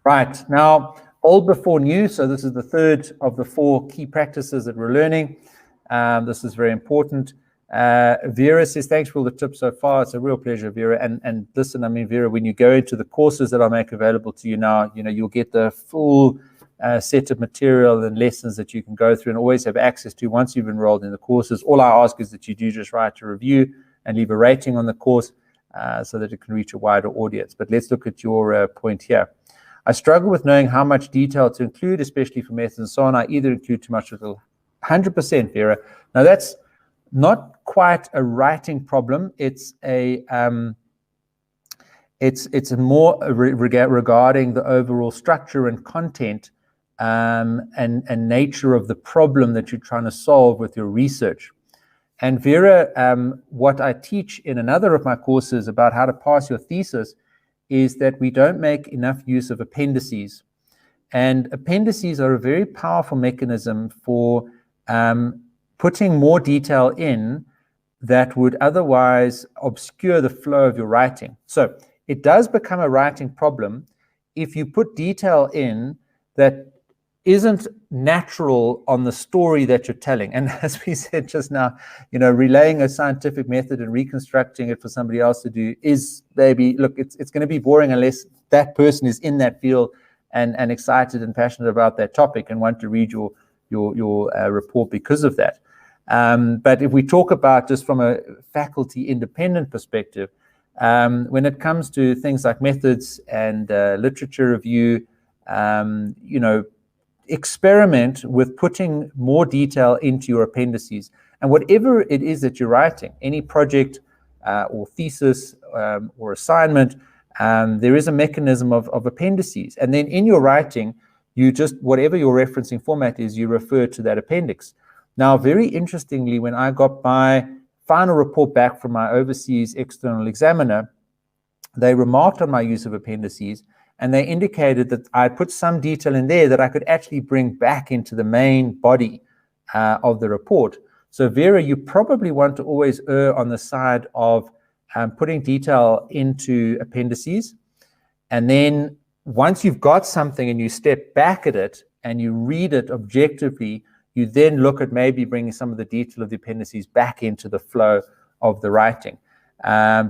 Right, now, old before new. So this is the third of the 4 key practices that we're learning. This is very important. Vera says, thanks for all the tips so far. It's a real pleasure, Vera. And listen, I mean, Vera, when you go into the courses that I make available to you now, you'll get the full set of material and lessons that you can go through and always have access to once you've enrolled in the courses. All I ask is that you do just write a review and leave a rating on the course so that it can reach a wider audience. But let's look at your point here. I struggle with knowing how much detail to include, especially for methods and so on. I either include too much or little. 100%, Vera. Now, that's not quite a writing problem. It's a it's more regarding the overall structure and content and nature of the problem that you're trying to solve with your research. And Vera, what I teach in another of my courses about how to pass your thesis is that we don't make enough use of appendices. And appendices are a very powerful mechanism for putting more detail in that would otherwise obscure the flow of your writing. So it does become a writing problem if you put detail in that isn't natural on the story that you're telling. And as we said just now, relaying a scientific method and reconstructing it for somebody else to do is maybe, look, it's going to be boring unless that person is in that field and excited and passionate about that topic and want to read your report because of that. But if we talk about just from a faculty independent perspective, when it comes to things like methods and literature review, experiment with putting more detail into your appendices. And whatever it is that you're writing, any project or thesis or assignment, there is a mechanism of appendices. And then in your writing, you just, whatever your referencing format is, you refer to that appendix. Now, very interestingly, when I got my final report back from my overseas external examiner, they remarked on my use of appendices, and they indicated that I put some detail in there that I could actually bring back into the main body of the report. So Vera, you probably want to always err on the side of putting detail into appendices. And then once you've got something and you step back at it and you read it objectively, you then look at maybe bringing some of the detail of the appendices back into the flow of the writing.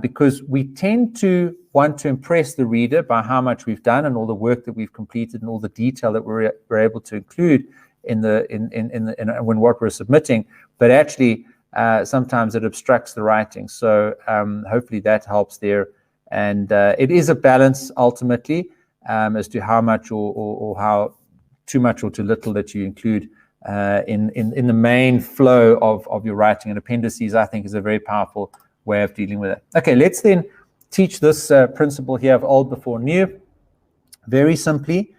Because we tend to want to impress the reader by how much we've done and all the work that we've completed and all the detail that we're able to include in what we're submitting, but actually sometimes it obstructs the writing. So hopefully that helps there. And it is a balance ultimately as to how much or how too much or too little that you include in the main flow of your writing. And appendices, I think, is a very powerful way of dealing with it. Okay, let's then teach this principle here of old before new very simply.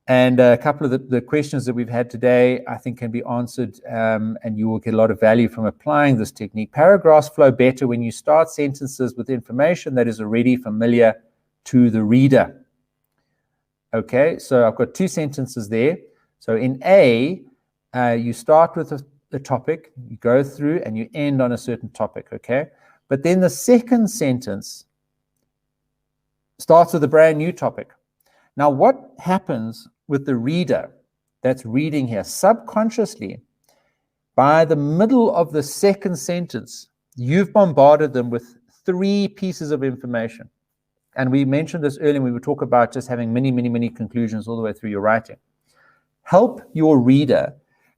And a couple of the questions that we've had today, I think, can be answered, and you will get a lot of value from applying this technique. Paragraphs flow better when you start sentences with information that is already familiar to the reader. Okay, so I've got 2 sentences there. So in A, you start with the topic, you go through, and you end on a certain topic, okay? But then the second sentence starts with a brand new topic. Now, what happens with the reader that's reading here? Subconsciously, by the middle of the second sentence, you've bombarded them with 3 pieces of information. And we mentioned this earlier when we talk about just having many conclusions all the way through your writing. Help your reader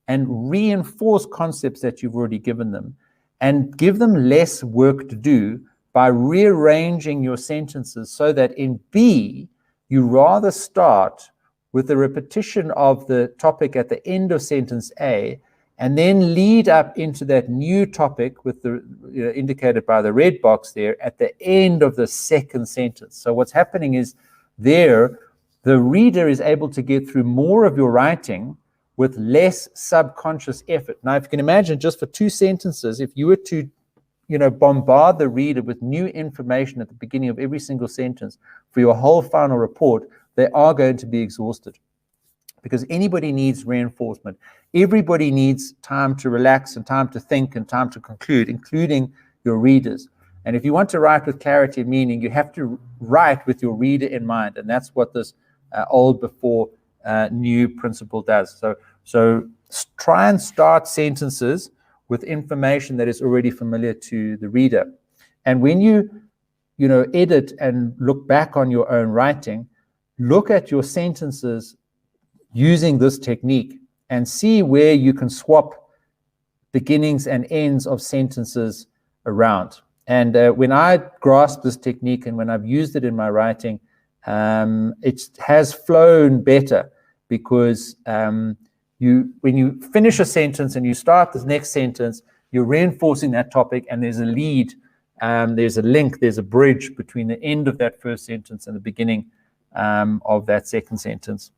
and reinforce concepts that you've already given them, and give them less work to do by rearranging your sentences so that in B, you rather start with the repetition of the topic at the end of sentence A, and then lead up into that new topic with the indicated by the red box there at the end of the second sentence. So what's happening is there, the reader is able to get through more of your writing with less subconscious effort. Now, if you can imagine, just for 2 sentences, if you were to, bombard the reader with new information at the beginning of every single sentence for your whole final report, they are going to be exhausted. Because anybody needs reinforcement. Everybody needs time to relax and time to think and time to conclude, including your readers. And if you want to write with clarity and meaning, you have to write with your reader in mind. And that's what this old before new principle does. So try and start sentences with information that is already familiar to the reader. And when you edit and look back on your own writing, look at your sentences using this technique and see where you can swap beginnings and ends of sentences around. And when I grasp this technique and when I've used it in my writing, it has flown better, because when you finish a sentence and you start the next sentence, you're reinforcing that topic, and there's a lead, there's a link, there's a bridge between the end of that first sentence and the beginning of that second sentence.